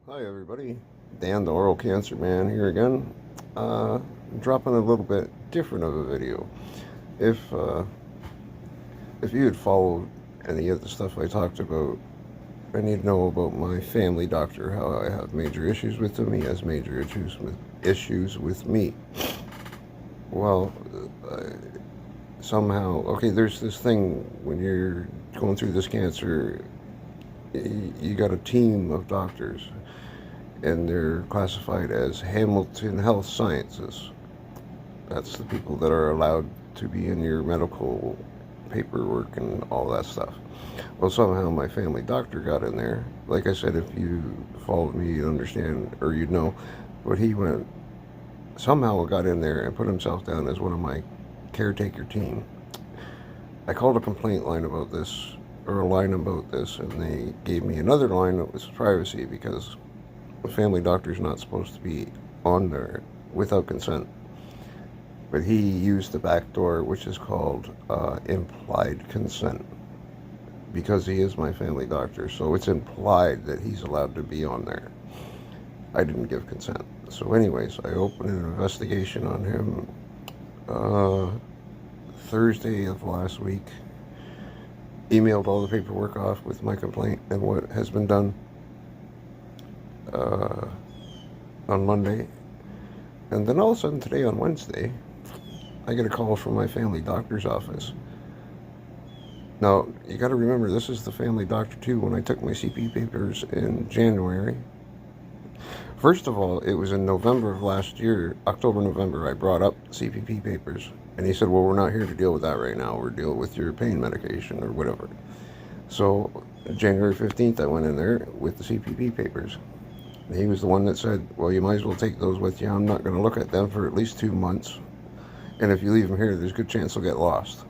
Hi everybody, Dan the Oral Cancer Man here again. Dropping a little bit different of a video. If uh, if you had followed any of the stuff I talked about, and you'd know about my family doctor, how I have major issues with him, he has major issues with me. Well, uh, somehow, okay, there's this thing when you're going through this cancer, you got a team of doctors, and they're classified as Hamilton Health Sciences. That's the people that are allowed to be in your medical paperwork and all that stuff. Well, somehow my family doctor got in there. Like I said, if you followed me, you'd understand, or you'd know. But he went, somehow got in there and put himself down as one of my caretaker team. I called a complaint line about this, or a line about this, and they gave me another line that was privacy because the family doctor's not supposed to be on there without consent. But he used the back door, which is called implied consent, because he is my family doctor. So it's implied that he's allowed to be on there. I didn't give consent. So, anyways, I opened an investigation on him Thursday of last week. Emailed all the paperwork off with my complaint and what has been done uh, on Monday. And then all of a sudden today on Wednesday, I get a call from my family doctor's office. Now, you got to remember, this is the family doctor too. When I took my CP papers in January, first of all, it was in November of last year, October, November, I brought up CPP papers. And he said, well, we're not here to deal with that right now. We're dealing with your pain medication or whatever. So, January 15th, I went in there with the CPP papers. And he was the one that said, well, you might as well take those with you. I'm not going to look at them for at least 2 months. And if you leave them here, there's a good chance they'll get lost.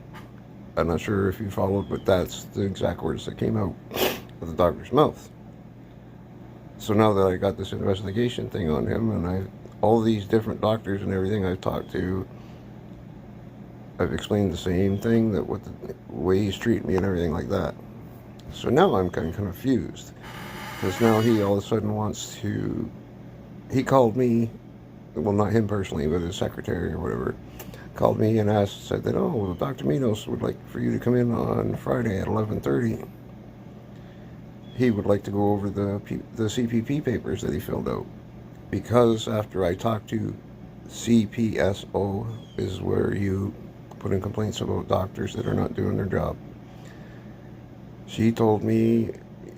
I'm not sure if you followed, but that's the exact words that came out of the doctor's mouth. So now that I got this investigation thing on him, and all these different doctors and everything I've talked to, I've explained the same thing, that what the way he's treating me and everything like that. So now I'm kind of confused, because now he all of a sudden wants to. He called me, well, not him personally, but his secretary or whatever, called me and said that, oh, well, Dr. Minos would like for you to come in on Friday at 11:30. He would like to go over the CPP papers that he filled out, because after I talked to CPSO, is where you put in complaints about doctors that are not doing their job. She told me,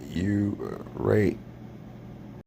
you write